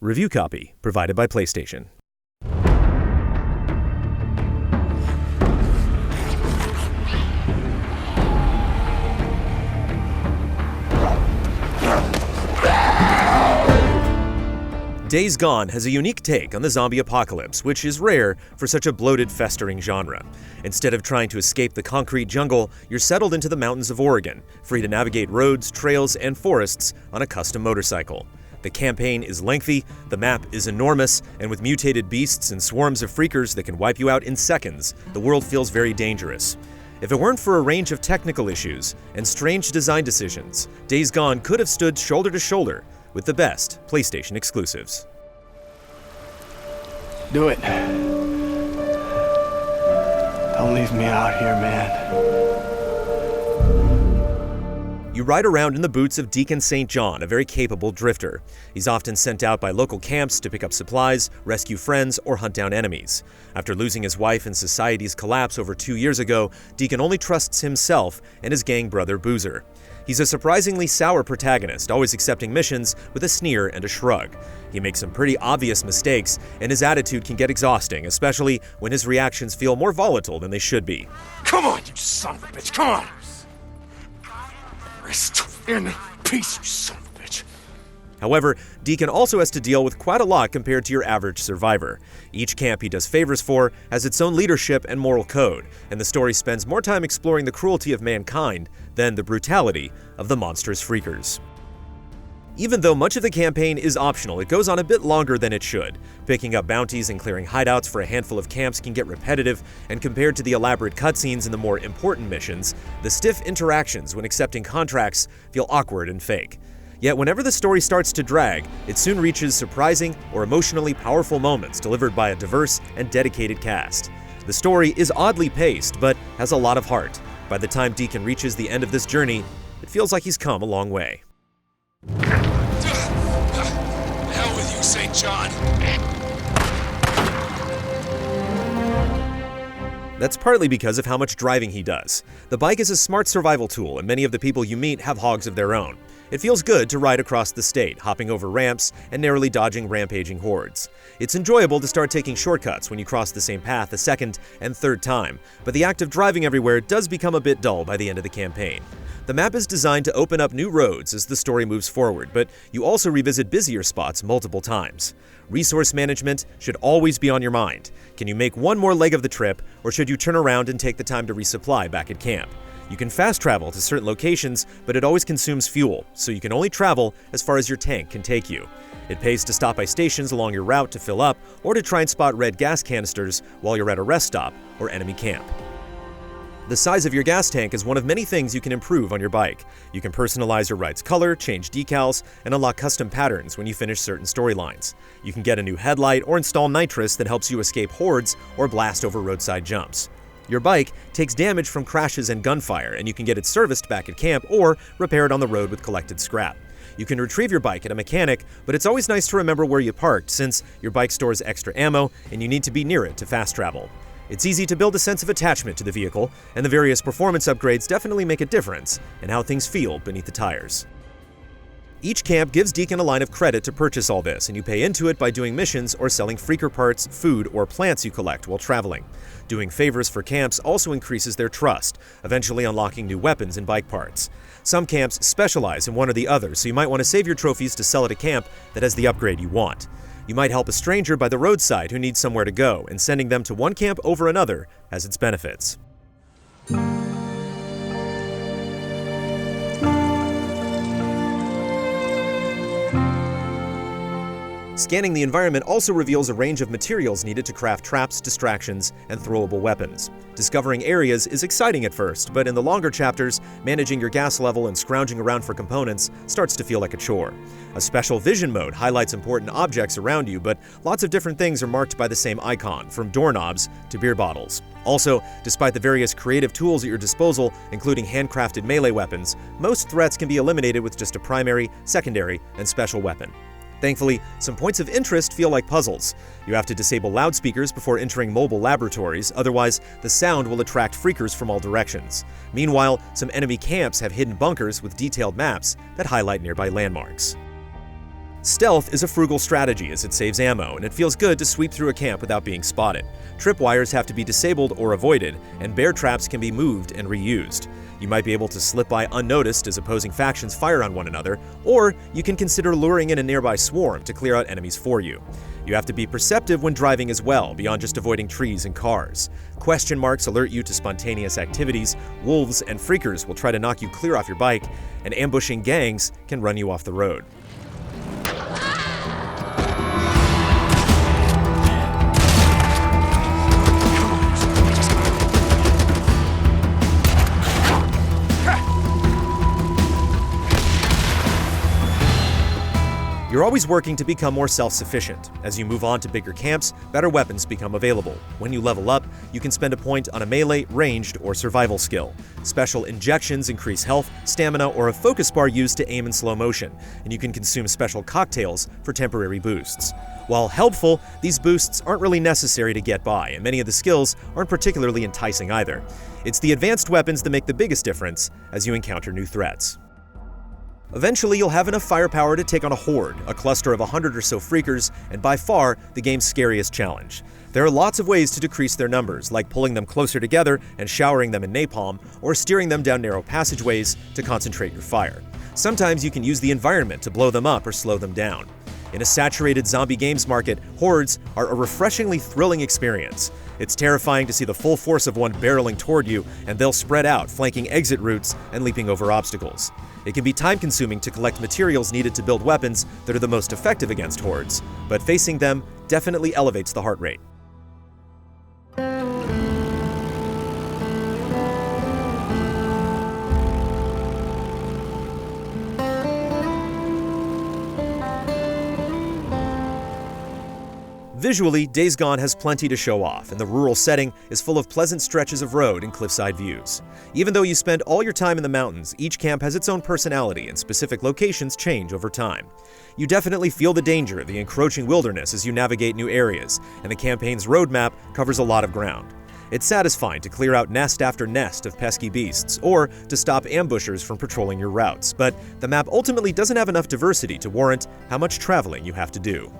Review copy provided by PlayStation. Days Gone has a unique take on the zombie apocalypse, which is rare for such a bloated, festering genre. Instead of trying to escape the concrete jungle, you're settled into the mountains of Oregon, free to navigate roads, trails, and forests on a custom motorcycle. The campaign is lengthy, the map is enormous, and with mutated beasts and swarms of freakers that can wipe you out in seconds, the world feels very dangerous. If it weren't for a range of technical issues and strange design decisions, Days Gone could have stood shoulder to shoulder with the best PlayStation exclusives. Do it. Don't leave me out here, man. You ride around in the boots of Deacon St. John, a very capable drifter. He's often sent out by local camps to pick up supplies, rescue friends, or hunt down enemies. After losing his wife in society's collapse over 2 years ago, Deacon only trusts himself and his gang brother Boozer. He's a surprisingly sour protagonist, always accepting missions with a sneer and a shrug. He makes some pretty obvious mistakes, and his attitude can get exhausting, especially when his reactions feel more volatile than they should be. Come on, you son of a bitch, come on! Rest in peace, you son of a bitch. However, Deacon also has to deal with quite a lot compared to your average survivor. Each camp he does favors for has its own leadership and moral code, and the story spends more time exploring the cruelty of mankind than the brutality of the monstrous freakers. Even though much of the campaign is optional, it goes on a bit longer than it should. Picking up bounties and clearing hideouts for a handful of camps can get repetitive, and compared to the elaborate cutscenes in the more important missions, the stiff interactions when accepting contracts feel awkward and fake. Yet whenever the story starts to drag, it soon reaches surprising or emotionally powerful moments delivered by a diverse and dedicated cast. The story is oddly paced, but has a lot of heart. By the time Deacon reaches the end of this journey, it feels like he's come a long way. The hell with you, St. John. That's partly because of how much driving he does. The bike is a smart survival tool, and many of the people you meet have hogs of their own. It feels good to ride across the state, hopping over ramps and narrowly dodging rampaging hordes. It's enjoyable to start taking shortcuts when you cross the same path a second and third time, but the act of driving everywhere does become a bit dull by the end of the campaign. The map is designed to open up new roads as the story moves forward, but you also revisit busier spots multiple times. Resource management should always be on your mind. Can you make one more leg of the trip, or should you turn around and take the time to resupply back at camp? You can fast travel to certain locations, but it always consumes fuel, so you can only travel as far as your tank can take you. It pays to stop by stations along your route to fill up, or to try and spot red gas canisters while you're at a rest stop or enemy camp. The size of your gas tank is one of many things you can improve on your bike. You can personalize your ride's color, change decals, and unlock custom patterns when you finish certain storylines. You can get a new headlight or install nitrous that helps you escape hordes or blast over roadside jumps. Your bike takes damage from crashes and gunfire, and you can get it serviced back at camp or repaired on the road with collected scrap. You can retrieve your bike at a mechanic, but it's always nice to remember where you parked since your bike stores extra ammo and you need to be near it to fast travel. It's easy to build a sense of attachment to the vehicle, and the various performance upgrades definitely make a difference in how things feel beneath the tires. Each camp gives Deacon a line of credit to purchase all this, and you pay into it by doing missions or selling freaker parts, food, or plants you collect while traveling. Doing favors for camps also increases their trust, eventually unlocking new weapons and bike parts. Some camps specialize in one or the other, so you might want to save your trophies to sell at a camp that has the upgrade you want. You might help a stranger by the roadside who needs somewhere to go, and sending them to one camp over another has its benefits. Scanning the environment also reveals a range of materials needed to craft traps, distractions, and throwable weapons. Discovering areas is exciting at first, but in the longer chapters, managing your gas level and scrounging around for components starts to feel like a chore. A special vision mode highlights important objects around you, but lots of different things are marked by the same icon, from doorknobs to beer bottles. Also, despite the various creative tools at your disposal, including handcrafted melee weapons, most threats can be eliminated with just a primary, secondary, and special weapon. Thankfully, some points of interest feel like puzzles. You have to disable loudspeakers before entering mobile laboratories, otherwise the sound will attract freakers from all directions. Meanwhile, some enemy camps have hidden bunkers with detailed maps that highlight nearby landmarks. Stealth is a frugal strategy as it saves ammo, and it feels good to sweep through a camp without being spotted. Tripwires have to be disabled or avoided, and bear traps can be moved and reused. You might be able to slip by unnoticed as opposing factions fire on one another, or you can consider luring in a nearby swarm to clear out enemies for you. You have to be perceptive when driving as well, beyond just avoiding trees and cars. Question marks alert you to spontaneous activities, wolves and freakers will try to knock you clear off your bike, and ambushing gangs can run you off the road. You're always working to become more self-sufficient. As you move on to bigger camps, better weapons become available. When you level up, you can spend a point on a melee, ranged, or survival skill. Special injections increase health, stamina, or a focus bar used to aim in slow motion, and you can consume special cocktails for temporary boosts. While helpful, these boosts aren't really necessary to get by, and many of the skills aren't particularly enticing either. It's the advanced weapons that make the biggest difference as you encounter new threats. Eventually, you'll have enough firepower to take on a horde, a cluster of 100 or so freakers, and by far, the game's scariest challenge. There are lots of ways to decrease their numbers, like pulling them closer together and showering them in napalm, or steering them down narrow passageways to concentrate your fire. Sometimes you can use the environment to blow them up or slow them down. In a saturated zombie games market, hordes are a refreshingly thrilling experience. It's terrifying to see the full force of one barreling toward you, and they'll spread out, flanking exit routes and leaping over obstacles. It can be time-consuming to collect materials needed to build weapons that are the most effective against hordes, but facing them definitely elevates the heart rate. Visually, Days Gone has plenty to show off, and the rural setting is full of pleasant stretches of road and cliffside views. Even though you spend all your time in the mountains, each camp has its own personality, and specific locations change over time. You definitely feel the danger of the encroaching wilderness as you navigate new areas, and the campaign's roadmap covers a lot of ground. It's satisfying to clear out nest after nest of pesky beasts, or to stop ambushers from patrolling your routes, but the map ultimately doesn't have enough diversity to warrant how much traveling you have to do.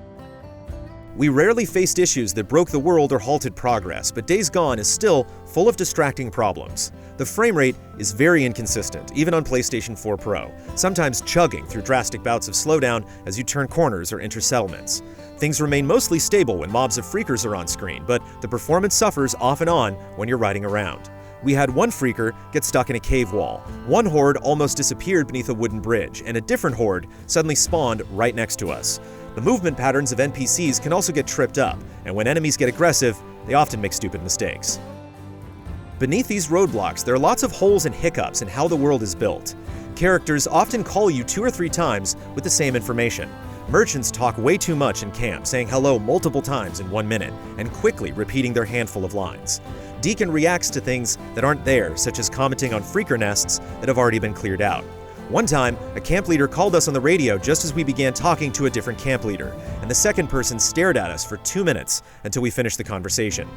We rarely faced issues that broke the world or halted progress, but Days Gone is still full of distracting problems. The frame rate is very inconsistent, even on PlayStation 4 Pro, sometimes chugging through drastic bouts of slowdown as you turn corners or enter settlements. Things remain mostly stable when mobs of freakers are on screen, but the performance suffers off and on when you're riding around. We had one freaker get stuck in a cave wall, one horde almost disappeared beneath a wooden bridge, and a different horde suddenly spawned right next to us. The movement patterns of NPCs can also get tripped up, and when enemies get aggressive, they often make stupid mistakes. Beneath these roadblocks, there are lots of holes and hiccups in how the world is built. Characters often call you 2 or 3 times with the same information. Merchants talk way too much in camp, saying hello multiple times in 1 minute, and quickly repeating their handful of lines. Deacon reacts to things that aren't there, such as commenting on freaker nests that have already been cleared out. One time, a camp leader called us on the radio just as we began talking to a different camp leader, and the second person stared at us for 2 minutes until we finished the conversation.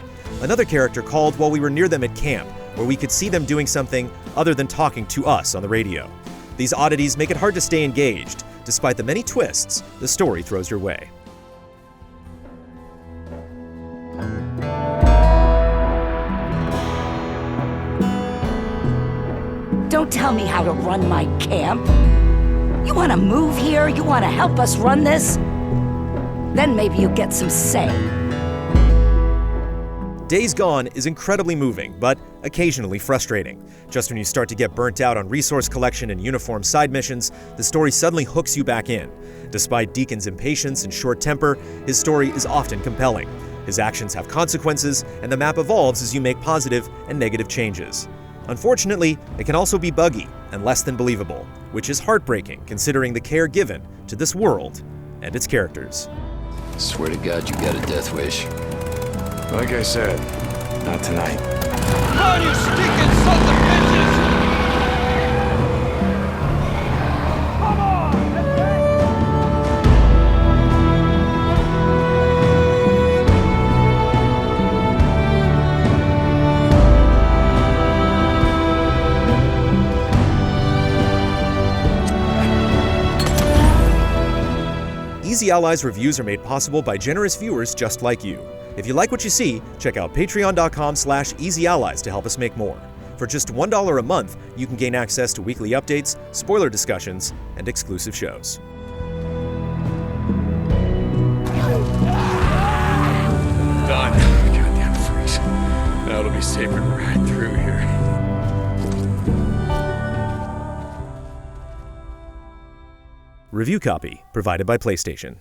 Another character called while we were near them at camp, where we could see them doing something other than talking to us on the radio. These oddities make it hard to stay engaged, despite the many twists the story throws your way. Don't tell me how to run my camp. You want to move here? You want to help us run this? Then maybe you get some say. Days Gone is incredibly moving, but occasionally frustrating. Just when you start to get burnt out on resource collection and uniform side missions, the story suddenly hooks you back in. Despite Deacon's impatience and short temper, his story is often compelling. His actions have consequences, and the map evolves as you make positive and negative changes. Unfortunately, it can also be buggy and less than believable, which is heartbreaking considering the care given to this world and its characters. Swear to God you got a death wish. Like I said, not tonight. Come on, you stinking sons of bitches! Easy Allies reviews are made possible by generous viewers just like you. If you like what you see, check out patreon.com/easyallies to help us make more. For just $1 a month, you can gain access to weekly updates, spoiler discussions, and exclusive shows. Done. Goddamn freaks. Now it'll be safer to ride through here. Review copy provided by PlayStation.